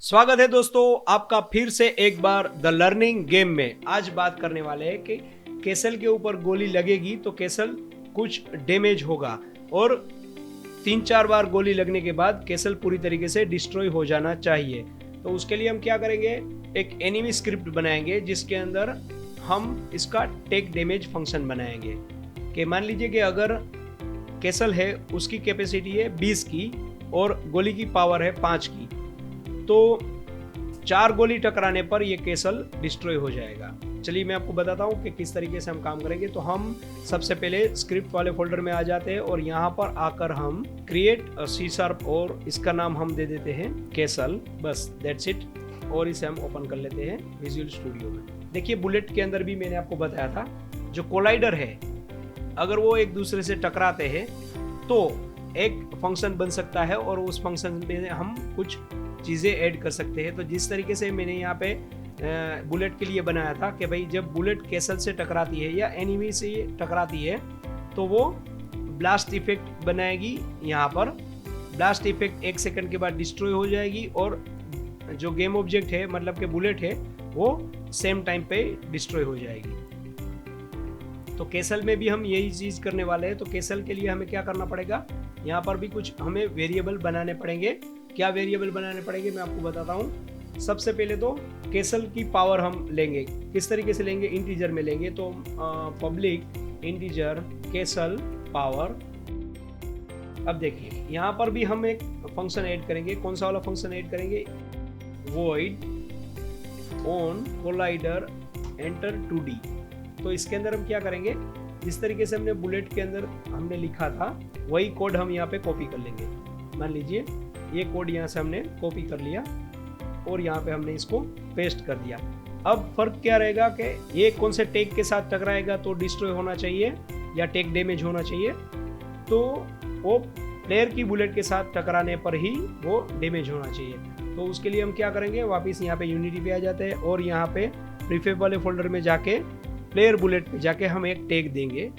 स्वागत है दोस्तों आपका फिर से एक बार द लर्निंग गेम में। आज बात करने वाले हैं कि कैसल के ऊपर गोली लगेगी तो कैसल कुछ डैमेज होगा और 3-4 बार गोली लगने के बाद कैसल पूरी तरीके से डिस्ट्रॉय हो जाना चाहिए। तो उसके लिए हम क्या करेंगे, एक एनिमी स्क्रिप्ट बनाएंगे जिसके अंदर हम इसका टेक डैमेज फंक्शन बनाएंगे कि मान लीजिए कि अगर कैसल है उसकी कैपेसिटी है 20 की और गोली की पावर है 5 की, तो 4 गोली टकराने पर यह कैसल डिस्ट्रॉय हो जाएगा। चलिए मैं आपको बताता हूँ कि किस तरीके से हम काम करेंगे। तो हम सबसे पहले स्क्रिप्ट वाले फोल्डर में आ जाते हैं और यहाँ पर आकर हम क्रिएट सी शार्प और इसका नाम हम दे देते हैं कैसल, बस दैट्स इट। और इसे हम ओपन कर लेते हैं विजुअल स्टूडियो में। देखिए बुलेट के अंदर भी मैंने आपको बताया था, जो कोलाइडर है अगर वो एक दूसरे से टकराते हैं तो एक फंक्शन बन सकता है और उस फंक्शन में हम कुछ चीज़ें ऐड कर सकते हैं। तो जिस तरीके से मैंने यहाँ पे बुलेट के लिए बनाया था कि भाई जब बुलेट कैसल से टकराती है या एनिमी से टकराती है तो वो ब्लास्ट इफेक्ट बनाएगी। यहाँ पर ब्लास्ट इफेक्ट 1 सेकंड के बाद डिस्ट्रॉय हो जाएगी और जो गेम ऑब्जेक्ट है मतलब कि बुलेट है वो सेम टाइम पे डिस्ट्रॉय हो जाएगी। तो कैसल में भी हम यही चीज़ करने वाले हैं। तो कैसल के लिए हमें क्या करना पड़ेगा, यहाँ पर भी कुछ हमें वेरिएबल बनाने पड़ेंगे। क्या वेरिएबल बनाने पड़ेंगे मैं आपको बताता हूँ। सबसे पहले तो कैसल की पावर हम लेंगे, किस तरीके से लेंगे, इंटीजर में लेंगे। तो पब्लिक इंटीजर कैसल पावर। अब देखिए यहाँ पर भी हम एक फंक्शन ऐड करेंगे। कौन सा वाला फंक्शन ऐड करेंगे, void on collider enter 2D। तो इसके अंदर हम क्या करेंगे, जिस तरीके से हमने बुलेट के अंदर हमने लिखा था वही कोड हम यहाँ पे कॉपी कर लेंगे। मान लीजिए ये कोड यहाँ से हमने कॉपी कर लिया और यहाँ पे हमने इसको पेस्ट कर दिया। अब फर्क क्या रहेगा कि ये कौन से टेक के साथ टकराएगा तो डिस्ट्रॉय होना चाहिए या टेक डैमेज होना चाहिए। तो वो प्लेयर की बुलेट के साथ टकराने पर ही वो डैमेज होना चाहिए। तो उसके लिए हम क्या करेंगे, वापस यहाँ पे यूनिटी पे आ जाते हैं और यहाँ पे प्रीफेब वाले फोल्डर में जाके प्लेयर बुलेट पे जाके हम एक टैग देंगे।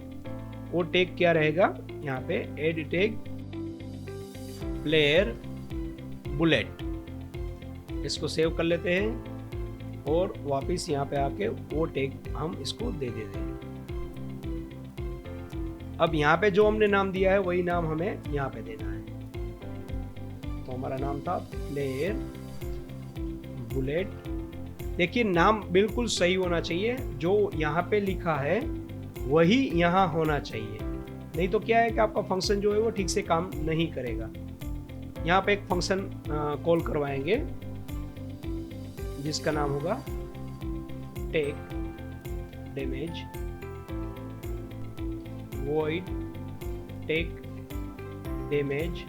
वो टैग क्या रहेगा, यहाँ पे एड टैग प्लेयर बुलेट। इसको सेव कर लेते हैं और वापस यहाँ पे आके वो टैग हम इसको दे देते हैं। अब यहाँ पे जो हमने नाम दिया है वही नाम हमें यहाँ पे देना है। तो हमारा नाम था प्लेयर बुलेट। देखिए नाम बिल्कुल सही होना चाहिए, जो यहाँ पे लिखा है वही यहाँ होना चाहिए, नहीं तो क्या है कि आपका फंक्शन जो है वो ठीक से काम नहीं करेगा। यहाँ पे एक फंक्शन कॉल करवाएंगे जिसका नाम होगा take damage void take damage.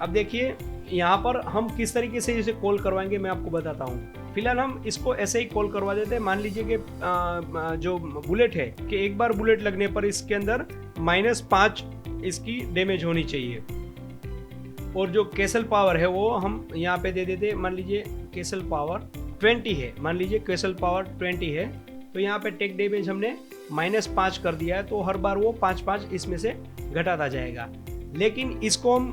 अब देखिए यहाँ पर हम किस तरीके से इसे कॉल करवाएंगे मैं आपको बताता हूँ। फिलहाल हम इसको ऐसे ही कॉल करवा देते हैं। मान लीजिए कि जो बुलेट है कि एक बार बुलेट लगने पर इसके अंदर -5 इसकी डैमेज होनी चाहिए और जो कैसल पावर है वो हम यहाँ पे दे देते हैं। मान लीजिए कैसल पावर 20 है, मान लीजिए कैसल पावर 20 है तो यहाँ पे टेक डैमेज हमने -5 कर दिया है। तो हर बार वो 5-5 इसमें से घटाता जाएगा। लेकिन इसको हम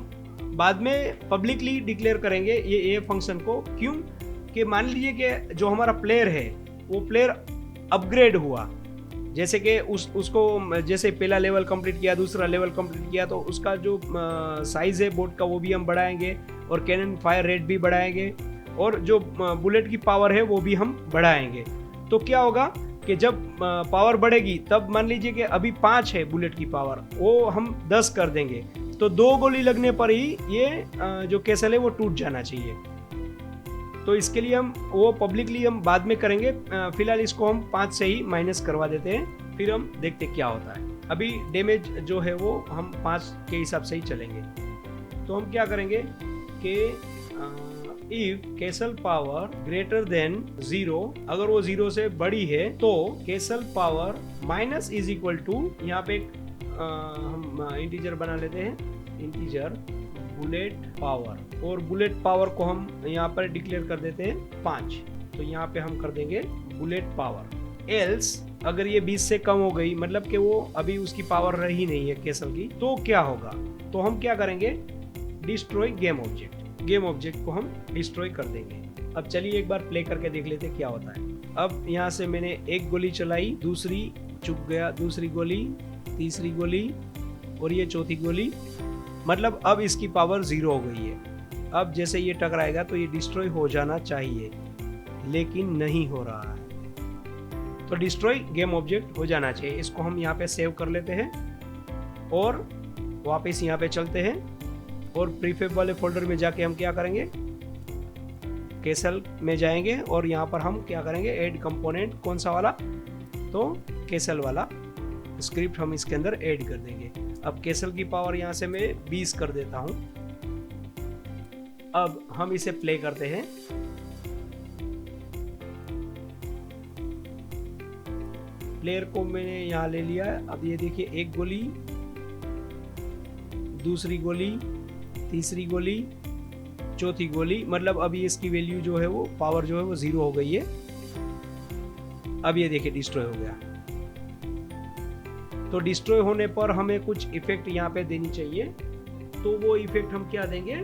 बाद में पब्लिकली डिक्लेयर करेंगे ये फंक्शन को। क्यों कि मान लीजिए कि जो हमारा प्लेयर है वो प्लेयर अपग्रेड हुआ, जैसे कि उसको जैसे पहला लेवल कंप्लीट किया, दूसरा लेवल कंप्लीट किया, तो उसका जो साइज है बोर्ड का वो भी हम बढ़ाएंगे और कैनन फायर रेट भी बढ़ाएंगे और जो बुलेट की पावर है वो भी हम बढ़ाएंगे। तो क्या होगा कि जब पावर बढ़ेगी तब मान लीजिए कि अभी 5 है बुलेट की पावर, वो हम 10 कर देंगे। तो 2 गोली लगने पर ही ये जो कैसल है वो टूट जाना चाहिए। तो इसके लिए हम वो पब्लिकली हम बाद में करेंगे। फिलहाल इसको हम 5 से ही माइनस करवा देते हैं, फिर हम देखते क्या होता है। अभी डैमेज जो है वो हम 5 के हिसाब से ही चलेंगे। तो हम क्या करेंगे कि if castle power greater than 0, अगर वो 0 से बड़ी है तो castle power minus is equal to, यहाँ पे हम इंटीजर बना लेते हैं, इंटीजर बुलेट पावर, और बुलेट पावर को हम यहाँ पर डिक्लेयर कर देते हैं 5। तो यहाँ पे हम कर देंगे बुलेट पावर। एल्स अगर ये 20 से कम हो गई, मतलब कि वो अभी उसकी पावर रही नहीं है कैसल की, तो क्या होगा, तो हम क्या करेंगे, destroy game object. Game object को हम डिस्ट्रॉय कर देंगे। अब चलिए एक बार प्ले करके देख लेते क्या होता है। अब यहाँ से मैंने एक गोली चलाई, दूसरी चुक गया, दूसरी गोली, तीसरी गोली और ये चौथी गोली, मतलब अब इसकी पावर 0 हो गई है। अब जैसे ये टकराएगा तो ये डिस्ट्रॉय हो जाना चाहिए, लेकिन नहीं हो रहा है। तो डिस्ट्रॉय गेम ऑब्जेक्ट हो जाना चाहिए। इसको हम यहाँ पे सेव कर लेते हैं और वापस यहाँ पे चलते हैं और प्रीफेब वाले फोल्डर में जाके हम क्या करेंगे, केसल में जाएंगे और यहाँ पर हम क्या करेंगे, ऐड कंपोनेंट, कौन सा वाला, तो केसल वाला स्क्रिप्ट हम इसके अंदर ऐड कर देंगे। अब केसल की पावर यहाँ से मैं 20 कर देता हूँ। अब हम इसे प्ले करते हैं। प्लेयर को मैंने यहाँ ले लिया है। अब ये देखिए, एक गोली, दूसरी गोली, तीसरी गोली, चौथी गोली, मतलब अभी इसकी वैल्यू जो है वो पावर जो है वो 0 हो गई है। अब ये देखिए डिस्ट्रॉय हो गया। तो डिस्ट्रॉय होने पर हमें कुछ इफेक्ट यहाँ पे देनी चाहिए। तो वो इफेक्ट हम क्या देंगे,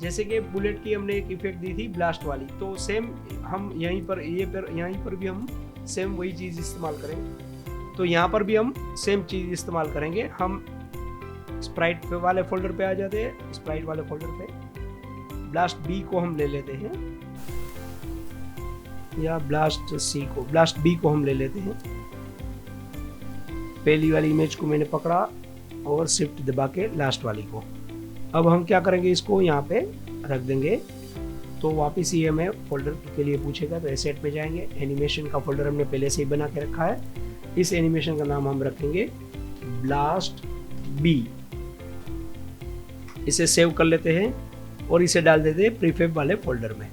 जैसे कि बुलेट की हमने एक इफेक्ट दी थी ब्लास्ट वाली, तो सेम हम यहीं पर यहीं पर भी हम सेम वही चीज़ इस्तेमाल करेंगे। तो यहाँ पर भी हम सेम चीज़ इस्तेमाल करेंगे। हम स्प्राइट वाले फोल्डर पे आ जाते हैं। स्प्राइट वाले फोल्डर पे ब्लास्ट बी को हम ले लेते हैं, या ब्लास्ट सी को, ब्लास्ट बी को हम ले लेते हैं। पहली वाली इमेज को मैंने पकड़ा और शिफ्ट दबा के लास्ट वाली को। अब हम क्या करेंगे, इसको यहाँ पे रख देंगे। तो वापस ये हमें फोल्डर के लिए पूछेगा, तो एसेट पे जाएंगे। एनिमेशन का फोल्डर हमने पहले से ही बना के रखा है। इस एनिमेशन का नाम हम रखेंगे ब्लास्ट बी। इसे सेव कर लेते हैं और इसे डाल देते हैं प्रीफेब वाले फोल्डर में।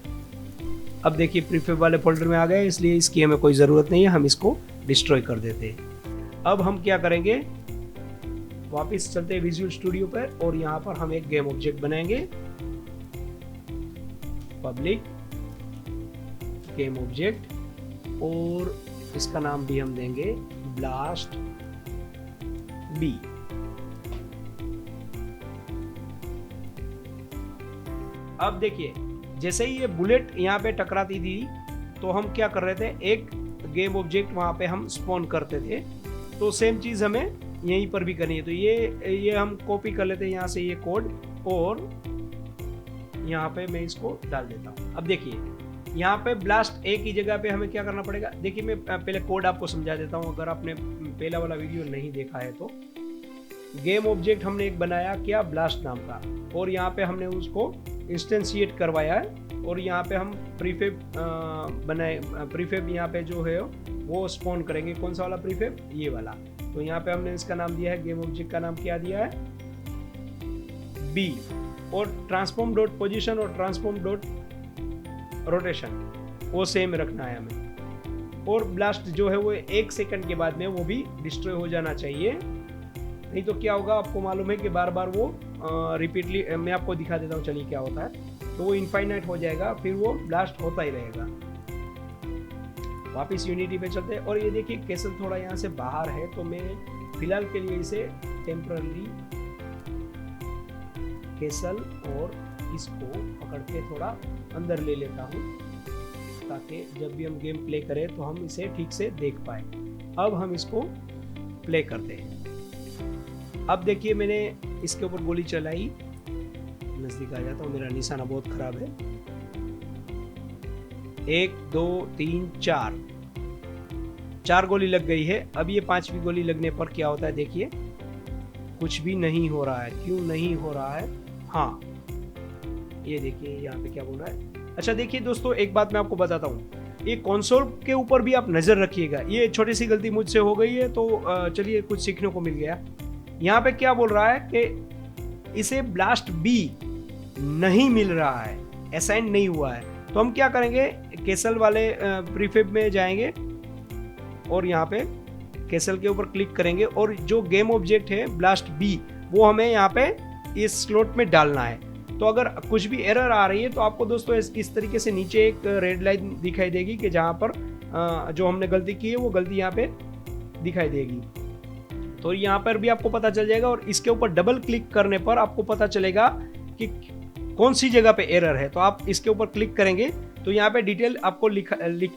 अब देखिए प्रीफेब वाले फोल्डर में आ गए, इसलिए इसकी हमें कोई ज़रूरत नहीं है, हम इसको डिस्ट्रॉय कर देते हैं। अब हम क्या करेंगे, वापस चलते हैं विजुअल स्टूडियो पर और यहाँ पर हम एक गेम ऑब्जेक्ट बनाएंगे, पब्लिक गेम ऑब्जेक्ट, और इसका नाम भी हम देंगे ब्लास्ट बी। अब देखिए, जैसे ही ये बुलेट यहाँ पे टकराती थी तो हम क्या कर रहे थे, एक गेम ऑब्जेक्ट वहाँ पे हम स्पॉन करते थे। तो सेम चीज़ हमें यहीं पर भी करनी है। तो ये हम कॉपी कर लेते हैं यहाँ से ये कोड, और यहाँ पे मैं इसको डाल देता हूँ। अब देखिए यहाँ पे ब्लास्ट ए की जगह पे हमें क्या करना पड़ेगा। देखिए मैं पहले कोड आपको समझा देता हूँ, अगर आपने पहला वाला वीडियो नहीं देखा है तो। गेम ऑब्जेक्ट हमने एक बनाया क्या, ब्लास्ट नाम का, और यहाँ पे हमने उसको इंस्टेंशिएट करवाया है, और यहाँ पे हम प्रीफेब बनाए। प्रीफेब यहाँ पे जो है वो स्पॉन करेंगे। कौन सा वाला प्रीफेब, ये वाला। तो यहाँ पे हमने इसका नाम दिया है, गेम ऑब्जेक्ट का नाम क्या दिया है, बी। और ट्रांसफॉर्म डॉट पोजिशन और ट्रांसफॉर्म डॉट रोटेशन वो सेम रखना है हमें। और ब्लास्ट जो है वो 1 सेकंड के बाद में वो भी डिस्ट्रॉय हो जाना चाहिए, नहीं तो क्या होगा आपको मालूम है कि बार बार वो रिपीटली, मैं आपको दिखा देता हूँ चलिए क्या होता है। तो वो इनफाइनाइट हो जाएगा, फिर वो ब्लास्ट होता ही रहेगा। वापिस यूनिटी पे चलते हैं और ये देखिए केसल थोड़ा यहाँ से बाहर है, तो मैं फिलहाल के लिए इसे टेम्पररी केसल और इसको पकड़ के थोड़ा अंदर ले लेता हूँ, ताकि जब भी हम गेम प्ले करें तो हम इसे ठीक से देख पाए। अब हम इसको प्ले करते हैं। अब देखिए मैंने इसके ऊपर गोली चलाई, नजदीक आ जाता हूँ, मेरा निशाना बहुत खराब है। 1 2 3 4 गोली लग गई है। अब ये 5वीं गोली लगने पर क्या होता है, देखिए कुछ भी नहीं हो रहा है। क्यों नहीं हो रहा है, हाँ ये देखिए यहाँ पे क्या बोल रहा है। अच्छा देखिए दोस्तों, एक बात मैं आपको बताता हूँ, ये कंसोल के ऊपर भी आप नजर रखिएगा। ये छोटी सी गलती मुझसे हो गई है, तो चलिए कुछ सीखने को मिल गया। यहाँ पे क्या बोल रहा है कि इसे ब्लास्ट बी नहीं मिल रहा है, असाइन नहीं हुआ है। तो हम क्या करेंगे, केसल वाले प्रीफेब में जाएंगे और यहाँ पे केसल के ऊपर क्लिक करेंगे, और जो गेम ऑब्जेक्ट है ब्लास्ट बी वो हमें यहाँ पे इस स्लॉट में डालना है। तो अगर कुछ भी एरर आ रही है तो आपको दोस्तों इस तरीके से नीचे एक रेड लाइन दिखाई देगी कि जहाँ पर जो हमने गलती की है वो गलती यहाँ पे दिखाई देगी। तो यहाँ पर भी आपको पता चल जाएगा, और इसके ऊपर डबल क्लिक करने पर आपको पता चलेगा कि कौन सी जगह पे एरर है। तो आप इसके ऊपर क्लिक करेंगे तो यहाँ पे डिटेल आपको लिख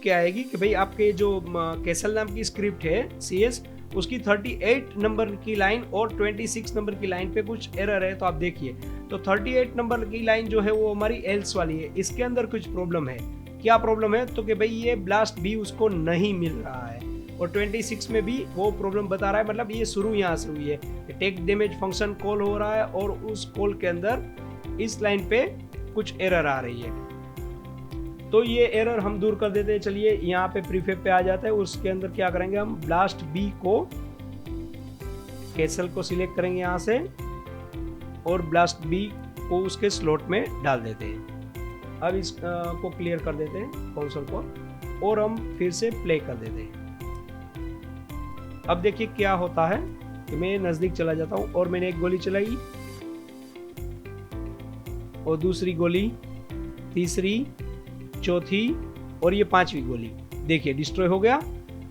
के आएगी कि भाई आपके जो कैसल नाम की स्क्रिप्ट है CS, उसकी 38 नंबर की लाइन और 26 नंबर की लाइन पे कुछ एरर है। तो आप देखिए, तो 38 नंबर की लाइन जो है वो हमारी एल्स वाली है, इसके अंदर कुछ प्रॉब्लम है। क्या प्रॉब्लम है? तो कि भाई ये ब्लास्ट भी उसको नहीं मिल रहा है, और 26 में भी वो प्रॉब्लम बता रहा है, मतलब ये शुरू यहाँ से हुई है, टेक डैमेज फंक्शन कॉल हो रहा है और उस कॉल के अंदर इस लाइन पे कुछ एरर आ रही है। तो ये एरर हम दूर कर देते हैं। चलिए यहाँ पे प्रीफेब पे आ जाता है, उसके अंदर क्या करेंगे हम, ब्लास्ट बी को, कैसल को सिलेक्ट करेंगे यहाँ से और ब्लास्ट बी को उसके स्लॉट में डाल देते हैं। अब इसको क्लियर कर देते हैं कंसोल को और हम फिर से प्ले कर देते हैं। अब देखिए क्या होता है कि मैं नजदीक चला जाता हूँ और मैंने एक गोली चलाई और दूसरी गोली, तीसरी, चौथी और ये पांचवी गोली, देखिए डिस्ट्रॉय हो गया।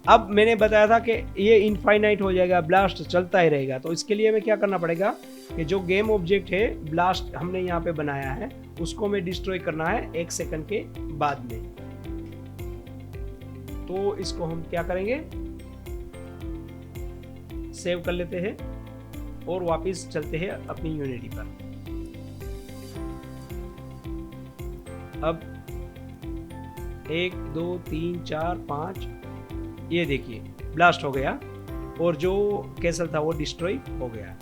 अब मैंने बताया था कि ये इनफाइनाइट हो जाएगा, ब्लास्ट चलता ही रहेगा। तो इसके लिए हमें क्या करना पड़ेगा कि जो गेम ऑब्जेक्ट है ब्लास्ट हमने यहाँ पे बनाया है, उसको हमें डिस्ट्रॉय करना है 1 सेकंड के बाद में। तो इसको हम क्या करेंगे, सेव कर लेते हैं और वापस चलते हैं अपनी यूनिटी पर। अब 1 2 3 4 5, ये देखिए ब्लास्ट हो गया और जो कैसल था वो डिस्ट्रॉय हो गया।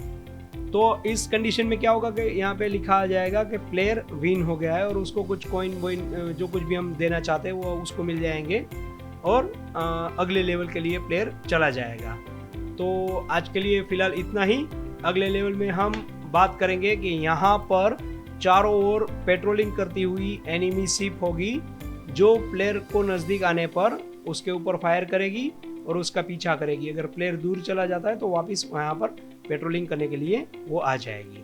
तो इस कंडीशन में क्या होगा कि यहाँ पे लिखा आ जाएगा कि प्लेयर विन हो गया है और उसको कुछ कॉइन वॉइन जो कुछ भी हम देना चाहते हैं वो उसको मिल जाएंगे और अगले लेवल के लिए प्लेयर चला जाएगा। तो आज के लिए फिलहाल इतना ही। अगले लेवल में हम बात करेंगे कि यहाँ पर चारों ओर पेट्रोलिंग करती हुई एनिमी शिप होगी, जो प्लेयर को नज़दीक आने पर उसके ऊपर फायर करेगी और उसका पीछा करेगी। अगर प्लेयर दूर चला जाता है तो वापस वहाँ पर पेट्रोलिंग करने के लिए वो आ जाएगी।